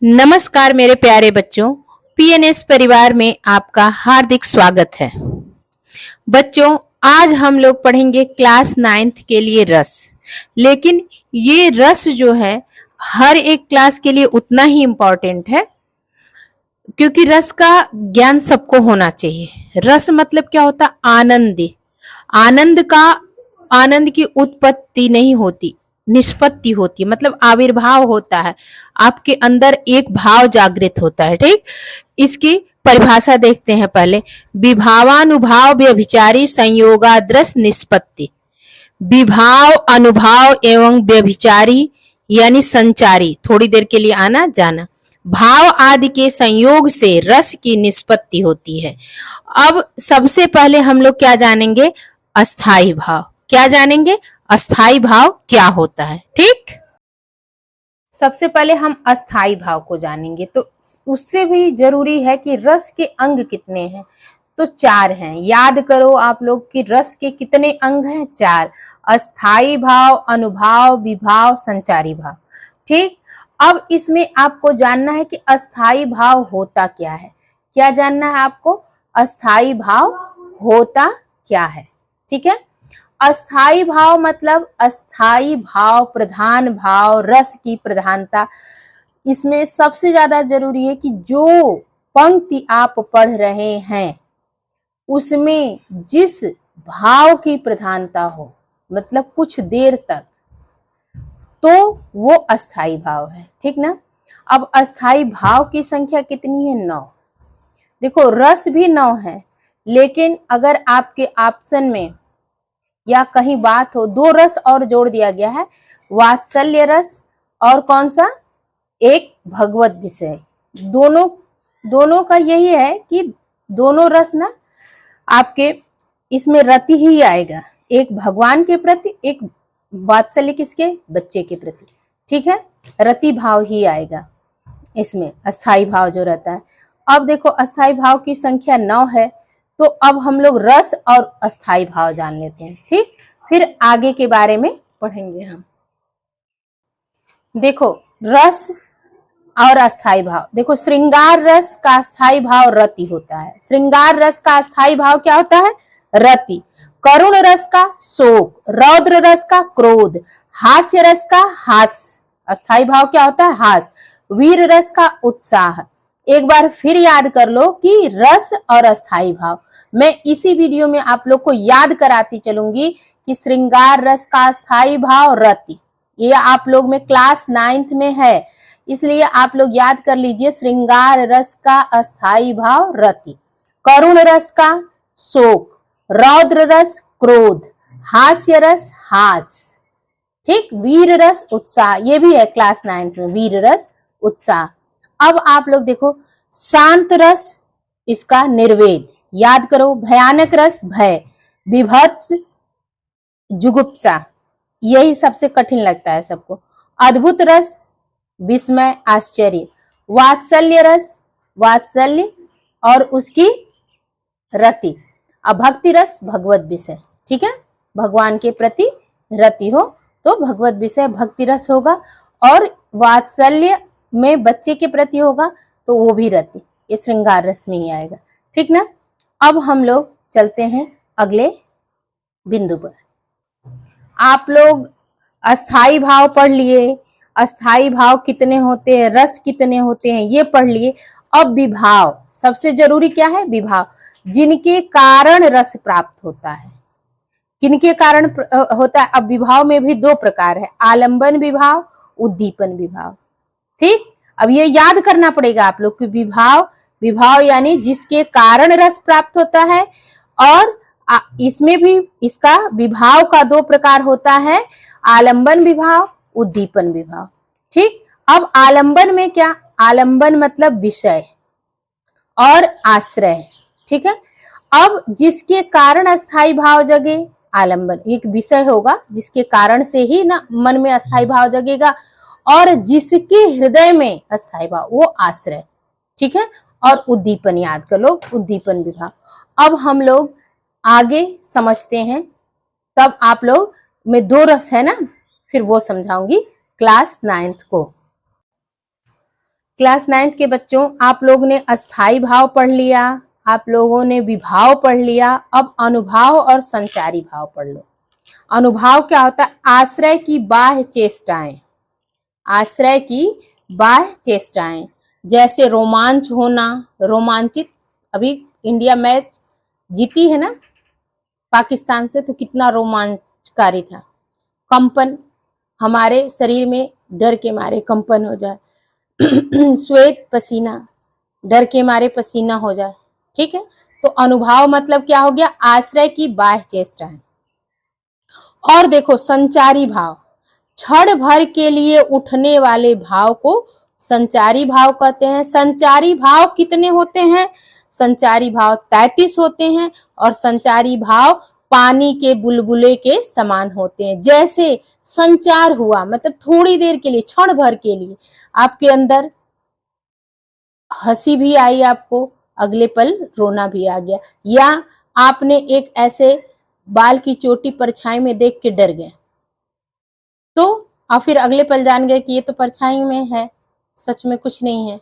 नमस्कार मेरे प्यारे बच्चों, पीएनएस परिवार में आपका हार्दिक स्वागत है। बच्चों, आज हम लोग पढ़ेंगे क्लास 9th के लिए रस। लेकिन ये रस जो है हर एक क्लास के लिए उतना ही इम्पोर्टेंट है, क्योंकि रस का ज्ञान सबको होना चाहिए। रस मतलब क्या होता है? आनंद। आनंद की उत्पत्ति नहीं होती, निष्पत्ति होती है, मतलब आविर्भाव होता है। आपके अंदर एक भाव जागृत होता है। ठीक, इसकी परिभाषा देखते हैं पहले। विभावानुभाव व्यभिचारी संयोगाद्रस निष्पत्ति। विभाव, अनुभाव एवं व्यभिचारी यानी संचारी, थोड़ी देर के लिए आना जाना, भाव आदि के संयोग से रस की निष्पत्ति होती है। अब सबसे पहले हम लोग क्या जानेंगे? अस्थाई भाव। क्या जानेंगे? अस्थाई भाव क्या होता है। ठीक, सबसे पहले हम अस्थाई भाव को जानेंगे। तो उससे भी जरूरी है कि रस के अंग कितने हैं। तो 4 हैं। याद करो आप लोग कि रस के कितने अंग हैं? 4। अस्थाई भाव, अनुभाव, विभाव, संचारी भाव। ठीक, अब इसमें आपको जानना है कि अस्थाई भाव होता क्या है। क्या जानना है आपको? अस्थाई भाव होता क्या है। ठीक है, अस्थाई भाव मतलब अस्थाई भाव, प्रधान भाव, रस की प्रधानता। इसमें सबसे ज्यादा जरूरी है कि जो पंक्ति आप पढ़ रहे हैं उसमें जिस भाव की प्रधानता हो, मतलब कुछ देर तक, तो वो अस्थाई भाव है। ठीक ना। अब अस्थाई भाव की संख्या कितनी है? 9। देखो, रस भी 9 है, लेकिन अगर आपके ऑप्शन में या कहीं बात हो, 2 रस और जोड़ दिया गया है, वात्सल्य रस और कौन सा? एक भगवत विषय। दोनों का यही है कि दोनों रस ना आपके इसमें रति ही आएगा, एक भगवान के प्रति, एक वात्सल्य किसके? बच्चे के प्रति। ठीक है, रति भाव ही आएगा इसमें, अस्थाई भाव जो रहता है। अब देखो, अस्थाई भाव की संख्या 9 है, तो अब हम लोग रस और अस्थाई भाव जान लेते हैं। ठीक, फिर आगे के बारे में पढ़ेंगे हम। देखो, रस और अस्थाई भाव। देखो, श्रृंगार रस का अस्थाई भाव रति होता है। श्रृंगार रस का अस्थाई भाव क्या होता है? रति। करुण रस का शोक, रौद्र रस का क्रोध, हास्य रस का हास, अस्थाई भाव क्या होता है? हास। वीर रस का उत्साह। एक बार फिर याद कर लो कि रस और अस्थाई भाव, मैं इसी वीडियो में आप लोग को याद कराती चलूंगी कि श्रृंगार रस का अस्थाई भाव रति, ये आप लोग में क्लास 9th में है, इसलिए आप लोग याद कर लीजिए। श्रृंगार रस का अस्थाई भाव रति, करुण रस का शोक, रौद्र रस क्रोध, हास्य रस हास। ठीक, वीर रस उत्साह, ये भी है क्लास 9th में, वीर रस उत्साह। अब आप लोग देखो, शांत रस इसका निर्वेद, याद करो। भयानक रस भय, विभत्स जुगुप्सा, यही सबसे कठिन लगता है सबको। अद्भुत रस विस्मय आश्चर्य। वात्सल्य रस वात्सल्य और उसकी रति। अब भक्ति रस भगवत विषय। ठीक है, भगवान के प्रति रति हो तो भगवत विषय भक्ति रस होगा, और वात्सल्य में बच्चे के प्रति होगा तो वो भी रति, ये श्रृंगार रस में ही आएगा। ठीक ना। अब हम लोग चलते हैं अगले बिंदु पर। आप लोग अस्थाई भाव पढ़ लिए, अस्थाई भाव कितने होते हैं, रस कितने होते हैं, ये पढ़ लिए। अब विभाव, सबसे जरूरी क्या है? विभाव, जिनके कारण रस प्राप्त होता है। किनके कारण होता है? अब विभाव में भी 2 प्रकार है, आलंबन विभाव, उद्दीपन विभाव। ठीक, अब ये याद करना पड़ेगा आप लोग कि विभाव यानी जिसके कारण रस प्राप्त होता है, और इसमें भी इसका विभाव का 2 प्रकार होता है, आलंबन विभाव, उद्दीपन विभाव। ठीक, अब आलंबन में क्या? आलंबन मतलब विषय और आश्रय। ठीक है, अब जिसके कारण अस्थाई भाव जगे, आलंबन एक विषय होगा जिसके कारण से ही ना मन में अस्थाई भाव जगेगा, और जिसके हृदय में अस्थाई भाव, वो आश्रय। ठीक है, और उद्दीपन याद कर लो, उद्दीपन विभाव। अब हम लोग आगे समझते हैं, तब आप लोग में 2 रस है ना, फिर वो समझाऊंगी क्लास 9th को। क्लास 9th के बच्चों, आप लोगों ने अस्थाई भाव पढ़ लिया, आप लोगों ने विभाव पढ़ लिया। अब अनुभाव और संचारी भाव पढ़ लो। अनुभाव क्या होता है? आश्रय की बाह्य चेष्टाएं, आश्रय की बाह्य चेष्टाएं, जैसे रोमांच होना, रोमांचित। अभी इंडिया मैच जीती है ना पाकिस्तान से, तो कितना रोमांचकारी था। कंपन, हमारे शरीर में डर के मारे कंपन हो जाए। श्वेत, पसीना, डर के मारे पसीना हो जाए। ठीक है, तो अनुभाव मतलब क्या हो गया? आश्रय की बाह्य चेष्टाएं। और देखो संचारी भाव, क्षण भर के लिए उठने वाले भाव को संचारी भाव कहते हैं। संचारी भाव कितने होते हैं? संचारी भाव 33 होते हैं और संचारी भाव पानी के बुलबुले के समान होते हैं। जैसे संचार हुआ मतलब थोड़ी देर के लिए, क्षण भर के लिए आपके अंदर हंसी भी आई, आपको अगले पल रोना भी आ गया, या आपने एक ऐसे बाल की चोटी परछाई में देख के डर गए तो और फिर अगले पल जान गए कि ये तो परछाई में है, सच में कुछ नहीं है।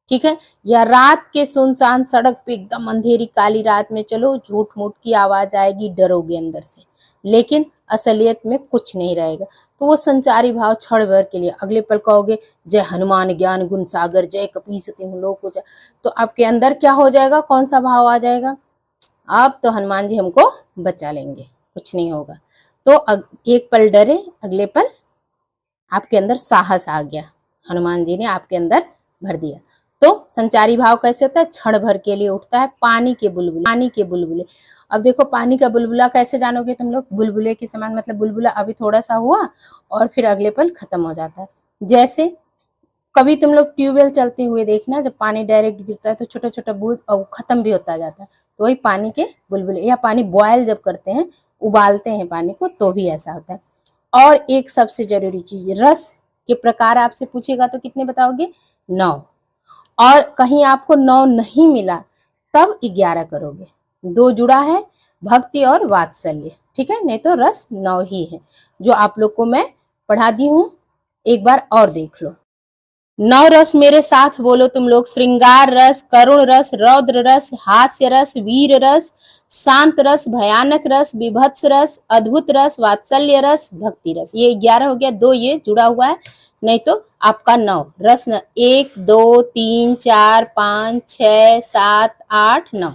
ठीक है, या रात के सुनसान सड़क पे एकदम अंधेरी काली रात में चलो, झूठ मूठ की आवाज आएगी, डरोगे अंदर से, लेकिन असलियत में कुछ नहीं रहेगा। तो वो संचारी भाव क्षण भर के लिए, अगले पल कहोगे जय हनुमान ज्ञान गुण सागर, जय कपीस तिहुँ लोक उजागर, तो आपके अंदर क्या हो जाएगा? कौन सा भाव आ जाएगा? अब तो हनुमान जी हमको बचा लेंगे, कुछ नहीं होगा। तो एक पल डरे, अगले पल आपके अंदर साहस आ गया, हनुमान जी ने आपके अंदर भर दिया। तो संचारी भाव कैसे होता है? क्षण भर के लिए उठता है, पानी के बुलबुले, पानी के बुलबुले। अब देखो पानी का बुलबुला कैसे जानोगे तुम लोग? बुलबुले के समान, मतलब बुलबुला अभी थोड़ा सा हुआ और फिर अगले पल खत्म हो जाता है। जैसे कभी तुम लोग ट्यूबवेल चलते हुए देखना, जब पानी डायरेक्ट गिरता है तो छोटा छोटा बूंद और खत्म भी होता जाता है, तो वही पानी के बुलबुले। या पानी बॉयल जब करते हैं, उबालते हैं पानी को, तो भी ऐसा होता है। और एक सबसे जरूरी चीज, रस के प्रकार आपसे पूछेगा तो कितने बताओगे? 9। और कहीं आपको 9 नहीं मिला तब 11 करोगे। 2 जुड़ा है, भक्ति और वात्सल्य। ठीक है, नहीं तो रस 9 ही है, जो आप लोग को मैं पढ़ा दी हूं। एक बार और देख लो। 9 रस मेरे साथ बोलो तुम लोग। श्रृंगार रस, करुण रस, रौद्र रस, हास्य रस, वीर रस, शांत रस, भयानक रस, विभत्स रस, अद्भुत रस, वात्सल्य रस, भक्ति रस। ये 11 हो गया, 2 ये जुड़ा हुआ है, नहीं तो आपका 9 रस। 1 2 3 4 5 6 7 8 9।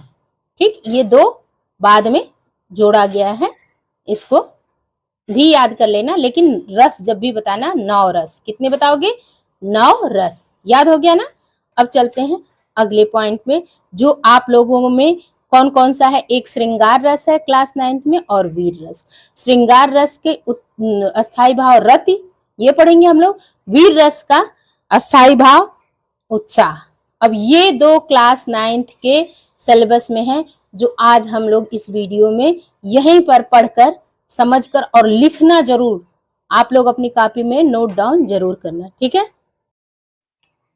ठीक, ये 2 बाद में जोड़ा गया है, इसको भी याद कर लेना। लेकिन रस जब भी बताना 9 रस, कितने बताओगे? 9 रस। याद हो गया ना? अब चलते हैं अगले पॉइंट में, जो आप लोगों में कौन कौन सा है। एक श्रृंगार रस है क्लास 9th में, और वीर रस। श्रृंगार रस के अस्थाई भाव रति, ये पढ़ेंगे हम लोग। वीर रस का अस्थाई भाव उत्साह। अब ये 2 क्लास 9th के सिलेबस में है, जो आज हम लोग इस वीडियो में यहीं पर पढ़कर समझकर और लिखना जरूर, आप लोग अपनी कॉपी में नोट डाउन जरूर करना। ठीक है,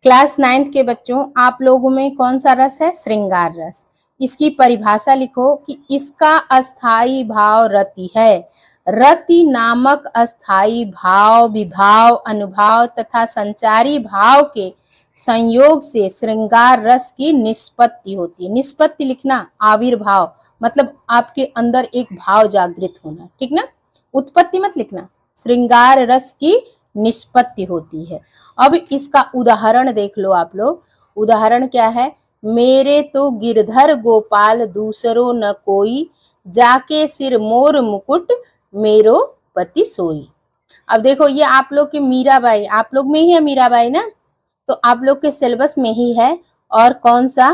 क्लास 9th के बच्चों, आप लोगों में कौन सा रस है? श्रृंगार रस। इसकी परिभाषा लिखो कि इसका अस्थाई भाव रति है। रति नामक अस्थाई भाव विभाव, अनुभाव तथा संचारी भाव के संयोग से श्रृंगार रस की निष्पत्ति होती है। निष्पत्ति लिखना, आविर्भाव मतलब आपके अंदर एक भाव जागृत होना। ठीक ना, उत्पत्ति मत लिखना। श्रृंगार रस की निष्पत्ति होती है। अब इसका उदाहरण देख लो आप लोग। उदाहरण क्या है? मेरे तो गिरधर गोपाल दूसरो न कोई, जाके सिर मोर मुकुट मेरो पति सोई। अब देखो, ये आप लोग के मीराबाई, आप लोग में ही है मीराबाई ना, तो आप लोग के सिलेबस में ही है। और कौन सा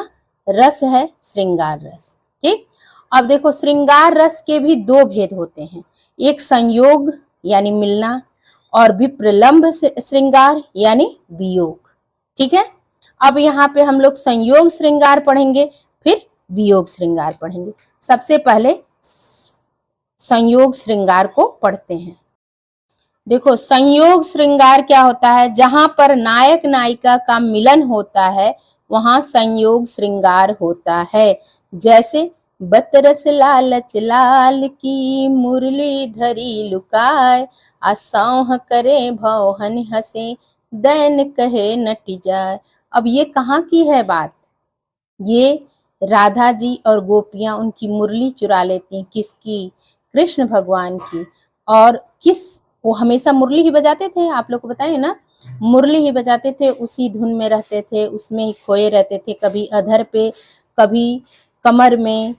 रस है? श्रृंगार रस। ठीक, अब देखो श्रृंगार रस के भी 2 भेद होते हैं। एक संयोग यानी मिलना, और विप्रलंभ श्रृंगार यानी वियोग। ठीक है, अब यहाँ पे हम लोग संयोग श्रृंगार पढ़ेंगे, फिर वियोग श्रृंगार पढ़ेंगे। सबसे पहले संयोग श्रृंगार को पढ़ते हैं। देखो संयोग श्रृंगार क्या होता है? जहां पर नायक नायिका का मिलन होता है वहां संयोग श्रृंगार होता है। जैसे बतरस लालच लाल की मुरली धरी लुकाय, असौह करे भौहन हसे दैन कहे नटी जाय, अब ये कहाँ की है बात? ये राधा जी और गोपियां उनकी मुरली चुरा लेती हैं। किसकी? कृष्ण भगवान की। और वो हमेशा मुरली ही बजाते थे, आप लोग को बताए ना, मुरली ही बजाते थे, उसी धुन में रहते थे, उसमें ही खोए रहते थे, कभी अधर पे, कभी कमर में,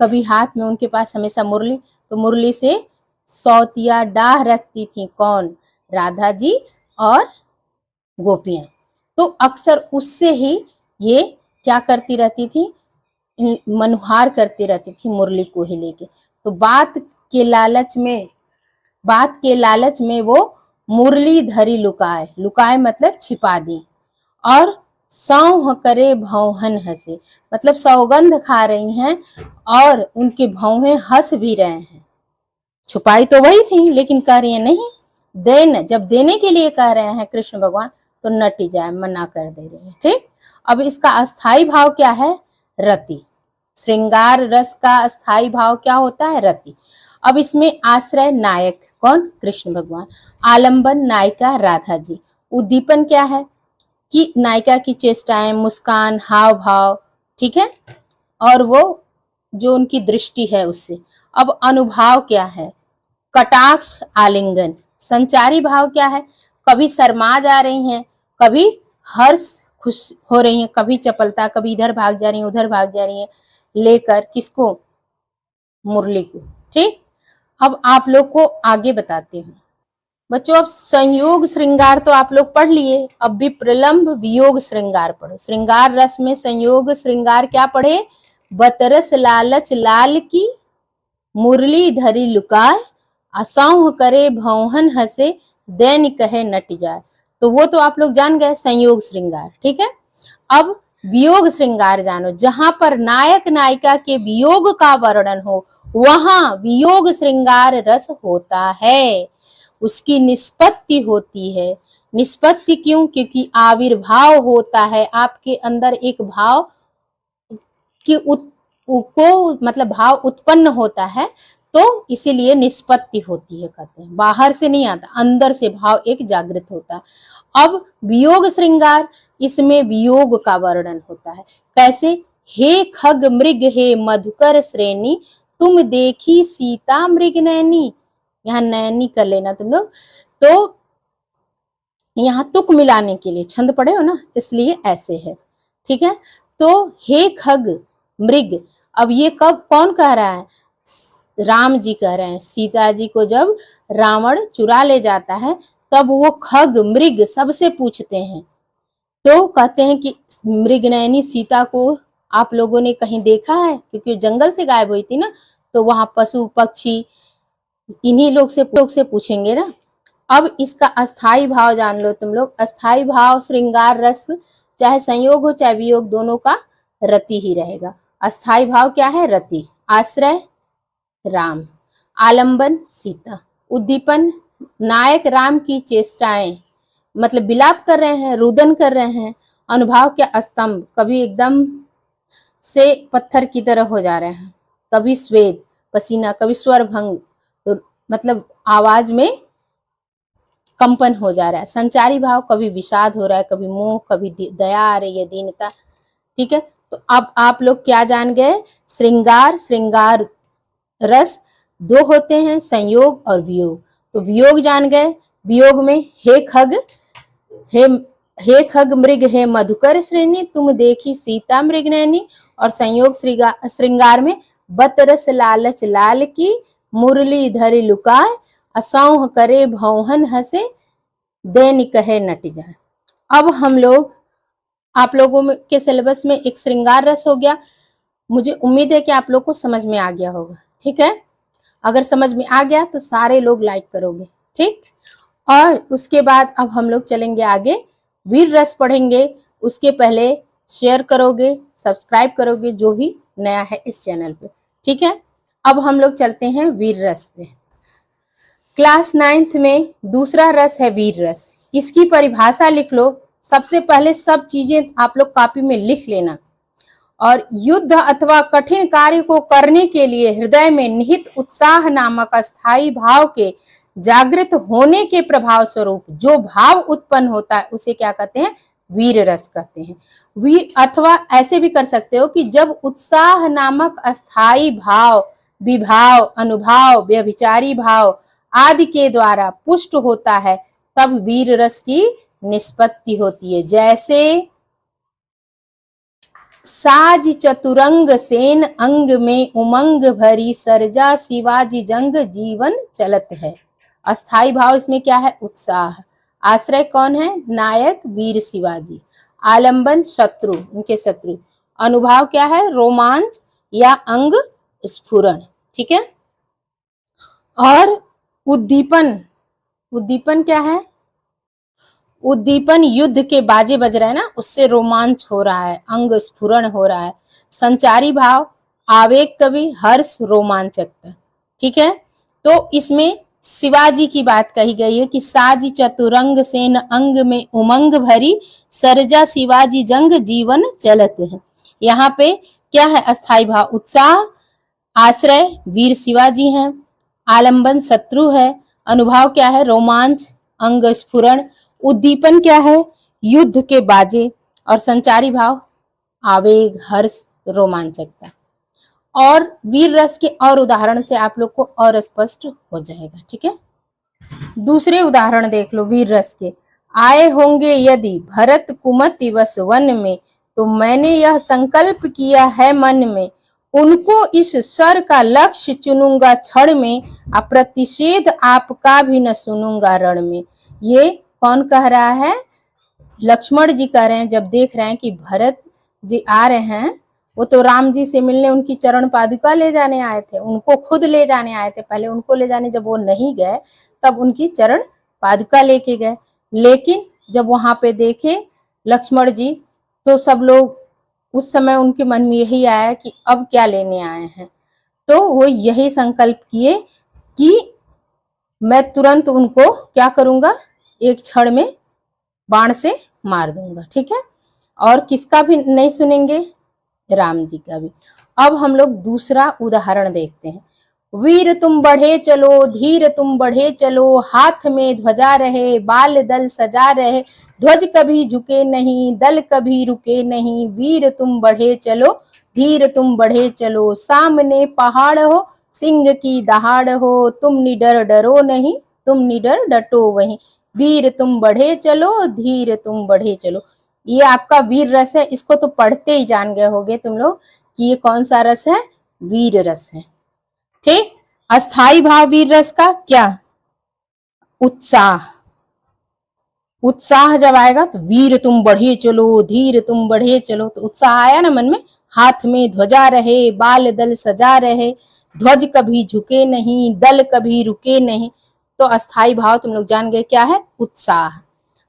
कभी हाथ में, उनके पास हमेशा मुरली। तो मुरली से सौतिया डाह रखती थी कौन? राधा जी और गोपियां। तो अक्सर उससे ही ये क्या करती रहती थी? मनुहार करती रहती थी मुरली को ही लेके। तो बात के लालच में वो मुरली धरी लुकाए, लुकाए मतलब छिपा दी। और सौह करे भौहन हंसे, मतलब सौगंध खा रही हैं और उनके भौहें हंस भी रहे हैं। छुपाई तो वही थी, लेकिन कह रही है नहीं, जब देने के लिए कह रहे हैं कृष्ण भगवान, तो नटी जाए, मना कर दे रहे हैं। ठीक। अब इसका अस्थाई भाव क्या है? रति। श्रृंगार रस का अस्थाई भाव क्या होता है? रति। अब इसमें आश्रय नायक कौन? कृष्ण भगवान। आलंबन नायिका राधा जी। उद्दीपन क्या है? कि नायिका की चेष्टाएं, मुस्कान, हाव भाव, ठीक है, और वो जो उनकी दृष्टि है उससे। अब अनुभाव क्या है? कटाक्ष, आलिंगन। संचारी भाव क्या है? कभी शर्मा जा रही हैं, कभी हर्ष खुश हो रही हैं, कभी चपलता, कभी इधर भाग जा रही हैं, उधर भाग जा रही हैं, लेकर किसको? मुरली को। ठीक। अब आप लोग को आगे बताते हैं बच्चों। अब संयोग श्रृंगार तो आप लोग पढ़ लिए, अब भी प्रलंब वियोग श्रृंगार पढ़ो। श्रृंगार रस में संयोग श्रृंगार क्या पढ़े? बतरस लालच लाल की, मुरली धरी लुकाए, असौह करे भौहन हंसे, दैन कहे नट जाए। तो वो तो आप लोग जान गए संयोग श्रृंगार। ठीक है। अब वियोग श्रृंगार जानो। जहां पर नायक नायिका के वियोग का वर्णन हो, वहां वियोग श्रृंगार रस होता है, उसकी निष्पत्ति होती है। निष्पत्ति क्यों? क्योंकि आविर्भाव होता है, आपके अंदर एक भाव की को मतलब भाव उत्पन्न होता है, तो इसीलिए निष्पत्ति होती है, कहते हैं। बाहर से नहीं आता, अंदर से भाव एक जागृत होता है। अब वियोग श्रृंगार, इसमें वियोग का वर्णन होता है। कैसे? हे खग मृग हे मधुकर श्रेणी, तुम देखी सीता मृग नैनी। यहाँ नैनी कर लेना तुम लोग। तो यहाँ तुक मिलाने के लिए, छंद पढ़े हो ना, इसलिए ऐसे है। ठीक है। तो हे खग मृग, अब ये कौन कह रहा है? राम जी कह रहे हैं। सीता जी को जब रावण चुरा ले जाता है, तब वो खग मृग सबसे पूछते हैं, तो कहते हैं कि मृगनयनी सीता को आप लोगों ने कहीं देखा है? क्योंकि जंगल से गायब हुई थी ना, तो वहां पशु पक्षी इन्हीं लोग से पूछेंगे ना। अब इसका अस्थाई भाव जान लो तुम लोग। अस्थाई भाव श्रृंगार रस, चाहे संयोग हो चाहे वियोग, दोनों का रति ही रहेगा। अस्थाई भाव क्या है? रति। आश्रय राम, आलंबन सीता, उद्दीपन नायक राम की चेष्टाएं, मतलब विलाप कर रहे हैं, रुदन कर रहे हैं। अनुभाव क्या? स्तंभ, कभी एकदम से पत्थर की तरह हो जा रहे हैं, कभी स्वेद पसीना, कभी स्वर भंग, तो मतलब आवाज में कंपन हो जा रहा है। संचारी भाव, कभी विषाद हो रहा है, कभी मोह, कभी दया आ रही है, दीनता। ठीक है। तो अब आप लोग क्या जान गए? श्रृंगार रस दो होते हैं, संयोग और वियोग। तो वियोग जान गए। वियोग में हे खग मृग हे मधुकर श्रेणी, तुम देखी सीता मृग नैनी। और संयोग श्रृंगार में बतरस लालच लाल की, मुरली धरि लुकाए, असौह करे भौहन हंसे, दैन कहे नट जाए। अब हम लोग आप लोगों के सिलेबस में एक श्रृंगार रस हो गया। मुझे उम्मीद है कि आप लोग को समझ में आ गया होगा। ठीक है। अगर समझ में आ गया तो सारे लोग लाइक करोगे। ठीक। और उसके बाद अब हम लोग चलेंगे आगे, वीर रस पढ़ेंगे। उसके पहले शेयर करोगे, सब्सक्राइब करोगे, जो भी नया है इस चैनल पे। ठीक है। अब हम लोग चलते हैं वीर रस पे। क्लास 9th में दूसरा रस है वीर रस। इसकी परिभाषा लिख लो। सबसे पहले सब चीजें आप लोग कॉपी में लिख लेना। और युद्ध अथवा कठिन कार्य को करने के लिए हृदय में निहित उत्साह नामक अस्थायी भाव के जागृत होने के प्रभाव स्वरूप जो भाव उत्पन्न होता है, उसे क्या कहते हैं? वीर रस कहते हैं। अथवा ऐसे भी कर सकते हो कि जब उत्साह नामक अस्थाई भाव, विभाव, अनुभाव, व्यभिचारी भाव आदि के द्वारा पुष्ट होता है तब वीर रस की निष्पत्ति होती है। जैसे साज चतुरंग सेन अंग में उमंग भरी, सरजा शिवाजी जंग जीवन चलत है। अस्थाई भाव इसमें क्या है? उत्साह। आश्रय कौन है? नायक वीर शिवाजी। आलंबन शत्रु, उनके शत्रु। अनुभाव क्या है? रोमांच या अंग स्फुरण। ठीक है। और उद्दीपन, उद्दीपन क्या है? उद्दीपन युद्ध के बाजे बज रहे हैं ना, उससे रोमांच हो रहा है, अंग स्फुरण हो रहा है। संचारी भाव आवेग कवि, हर्ष, रोमांचकता। ठीक है। तो इसमें शिवाजी की बात कही गई है कि साजी चतुरंग सेन अंग में उमंग भरी, सरजा शिवाजी जंग जीवन चलत है। यहाँ पे क्या है? अस्थाई भाव उत्साह, आश्रय वीर शिवाजी हैं, आलंबन शत्रु है, अनुभाव क्या है? रोमांच, अंग स्फुरण, उद्दीपन क्या है? युद्ध के बाजे, और संचारी भाव आवेग, हर्ष, रोमांचकता। और वीर रस के और उदाहरण से आप लोग को और स्पष्ट हो जाएगा। ठीक है। दूसरे उदाहरण देख लो वीर रस के। आए होंगे यदि भरत कुमति वस वन में, तो मैंने यह संकल्प किया है मन में, उनको इस सर का लक्ष्य चुनूंगा क्षण में, अप्रतिषेध आपका भी न सुनूंगा रण में। ये कौन कह रहा है? लक्ष्मण जी कह रहे हैं। जब देख रहे हैं कि भरत जी आ रहे हैं, वो तो राम जी से मिलने उनकी चरण पादुका ले जाने आए थे, उनको खुद ले जाने आए थे। पहले उनको ले जाने जब वो नहीं गए तब उनकी चरण पादुका लेके गए। लेकिन जब वहां पे देखे लक्ष्मण जी, तो सब लोग, उस समय उनके मन में यही आया कि अब क्या लेने आए हैं। तो वो यही संकल्प किए कि मैं तुरंत उनको क्या करूंगा? एक क्षण में बाण से मार दूंगा। ठीक है। और किसका भी नहीं सुनेंगे? राम जी का भी। अब हम लोग दूसरा उदाहरण देखते हैं। वीर तुम बढ़े चलो, धीर तुम बढ़े चलो, हाथ में ध्वजा रहे, बाल दल सजा रहे, ध्वज कभी झुके नहीं, दल कभी रुके नहीं, वीर तुम बढ़े चलो, धीर तुम बढ़े चलो, सामने पहाड़ हो, सिंह की दहाड़ हो, तुम निडर डरो नहीं, तुम निडर डटो वहीं, वीर तुम बढ़े चलो, धीर तुम बढ़े चलो। ये आपका वीर रस है। इसको तो पढ़ते ही जान गए होगे तुम लोग कि ये कौन सा रस है? वीर रस है। ठीक। अस्थाई भाव वीर रस का क्या? उत्साह। उत्साह जब आएगा तो वीर तुम बढ़े चलो, धीर तुम बढ़े चलो, तो उत्साह आया ना मन में। हाथ में ध्वजा रहे, बाल दल सजा रहे, ध्वज कभी झुके नहीं, दल कभी रुके नहीं। तो अस्थाई भाव तुम लोग जान गए क्या है? उत्साह।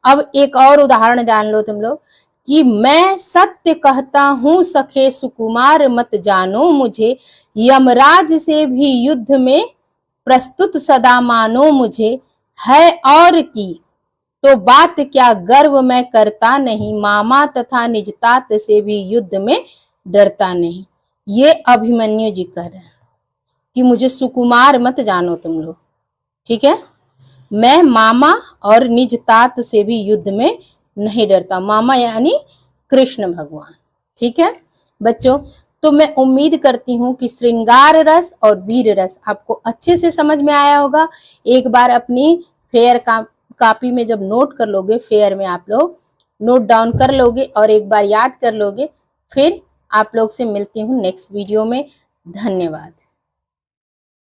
अब एक और उदाहरण जान लो तुम लोग कि मैं सत्य कहता हूं सखे सुकुमार, मत जानो मुझे, यमराज से भी युद्ध में प्रस्तुत सदा मानो मुझे, है और की तो बात क्या गर्व मैं करता नहीं, मामा तथा निजतात से भी युद्ध में डरता नहीं। ये अभिमन्यु जी कह रहे हैं कि मुझे सुकुमार मत जानो तुम लोग। ठीक है। मैं मामा और निज तात से भी युद्ध में नहीं डरता। मामा यानी कृष्ण भगवान। ठीक है बच्चों। तो मैं उम्मीद करती हूँ कि श्रृंगार रस और वीर रस आपको अच्छे से समझ में आया होगा। एक बार अपनी फेयर कॉपी में जब नोट कर लोगे, फेयर में आप लोग नोट डाउन कर लोगे और एक बार याद कर लोगे, फिर आप लोग से मिलती हूँ नेक्स्ट वीडियो में। धन्यवाद।